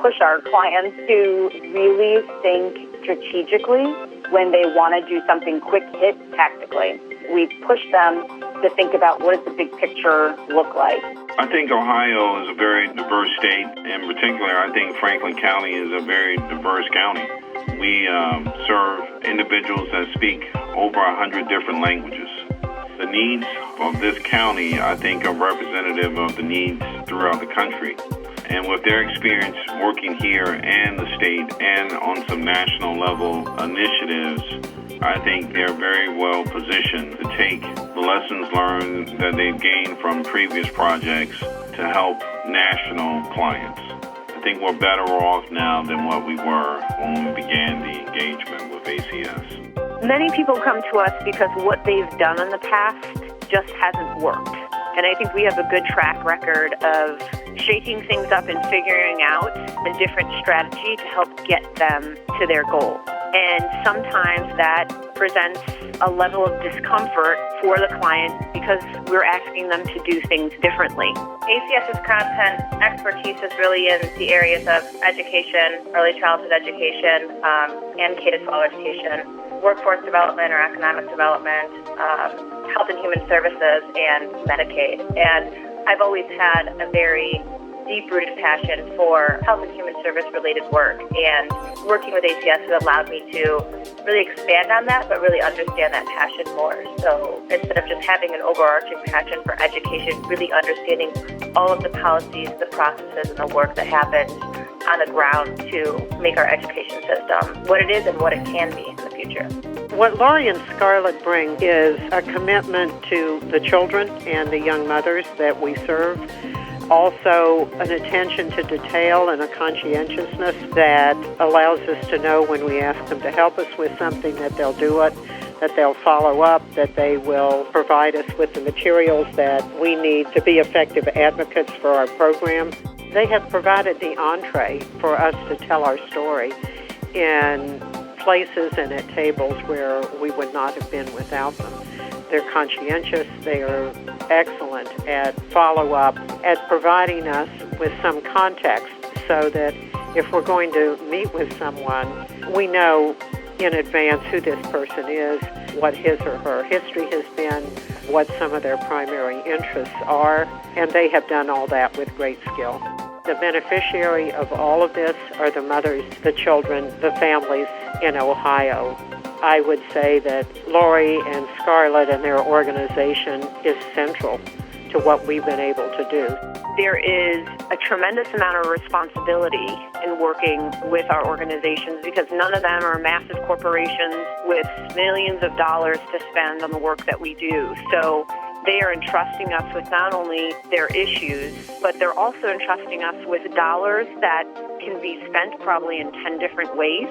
push our clients to really think strategically when they want to do something quick hit tactically. We push them to think about what does the big picture look like. I think Ohio is a very diverse state. In particular, I think Franklin County is a very diverse county. We serve individuals that speak over 100 different languages. The needs of this county, I think, are representative of the needs throughout the country. And with their experience working here and the state and on some national level initiatives, I think they're very well positioned to take the lessons learned that they've gained from previous projects to help national clients. I think we're better off now than what we were when we began the engagement with ACS. Many people come to us because what they've done in the past just hasn't worked. And I think we have a good track record of shaking things up and figuring out a different strategy to help get them to their goal. And sometimes that presents a level of discomfort for the client because we're asking them to do things differently. ACS's content expertise is really in the areas of education, early childhood education, and K-12 education, workforce development or economic development, health and human services, and Medicaid. And I've always had a very deep-rooted passion for health and human service-related work, and working with ACS has allowed me to really expand on that, but really understand that passion more. So instead of just having an overarching passion for education, really understanding all of the policies, the processes, and the work that happens on the ground to make our education system what it is and what it can be in the future. What Lori and Scarlett bring is a commitment to the children and the young mothers that we serve. Also, an attention to detail and a conscientiousness that allows us to know when we ask them to help us with something that they'll do it, that they'll follow up, that they will provide us with the materials that we need to be effective advocates for our program. They have provided the entree for us to tell our story in places and at tables where we would not have been without them. They're conscientious, they are excellent at follow-up, at providing us with some context so that if we're going to meet with someone, we know in advance who this person is, what his or her history has been, what some of their primary interests are, and they have done all that with great skill. The beneficiary of all of this are the mothers, the children, the families in Ohio. I would say that Lori and Scarlett and their organization is central to what we've been able to do. There is a tremendous amount of responsibility in working with our organizations because none of them are massive corporations with millions of dollars to spend on the work that we do. So they are entrusting us with not only their issues, but they're also entrusting us with dollars that can be spent probably in 10 different ways.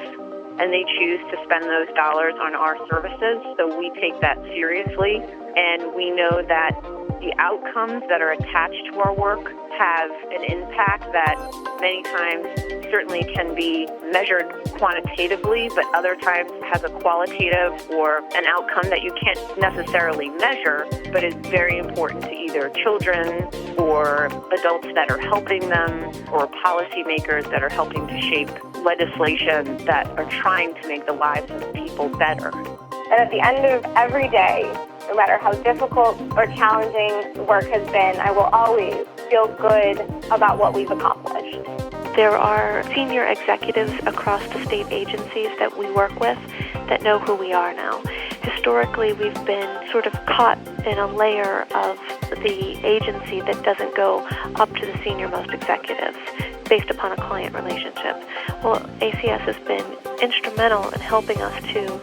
And they choose to spend those dollars on our services, so we take that seriously. And we know that the outcomes that are attached to our work have an impact that many times certainly can be measured quantitatively, but other times has a qualitative or an outcome that you can't necessarily measure, but is very important to either children or adults that are helping them or policymakers that are helping to shape legislation that are trying to make the lives of people better. And at the end of every day, no matter how difficult or challenging work has been, I will always feel good about what we've accomplished. There are senior executives across the state agencies that we work with that know who we are now. Historically, we've been sort of caught in a layer of the agency that doesn't go up to the senior-most executives based upon a client relationship. Well, ACS has been instrumental in helping us to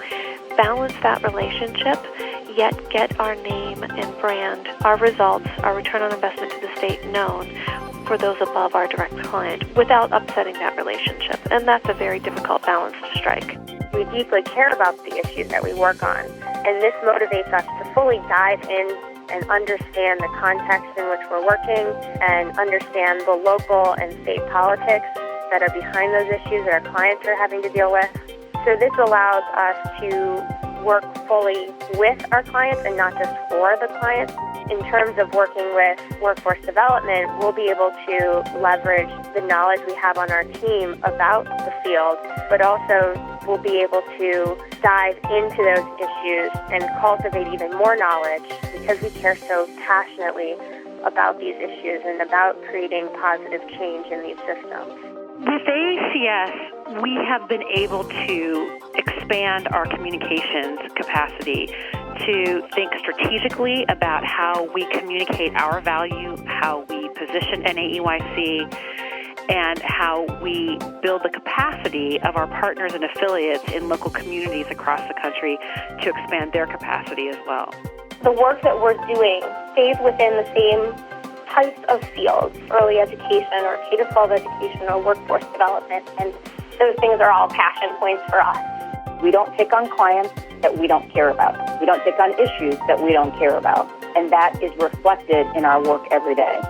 balance that relationship, yet get our name and brand, our results, our return on investment to the state known for those above our direct client without upsetting that relationship. And that's a very difficult balance to strike. We deeply care about the issues that we work on, and this motivates us to fully dive in and understand the context in which we're working and understand the local and state politics that are behind those issues that our clients are having to deal with. So this allows us to work fully with our clients and not just for the clients. in terms of working with workforce development, we'll be able to leverage the knowledge we have on our team about the field, but also we'll be able to dive into those issues and cultivate even more knowledge because we care so passionately about these issues and about creating positive change in these systems. With AACS, we have been able to expand our communications capacity to think strategically about how we communicate our value, how we position NAEYC, and how we build the capacity of our partners and affiliates in local communities across the country to expand their capacity as well. The work that we're doing stays within the same types of fields, early education or K-12 education or workforce development, and those things are all passion points for us. We don't take on clients that we don't care about. We don't take on issues that we don't care about, and that is reflected in our work every day.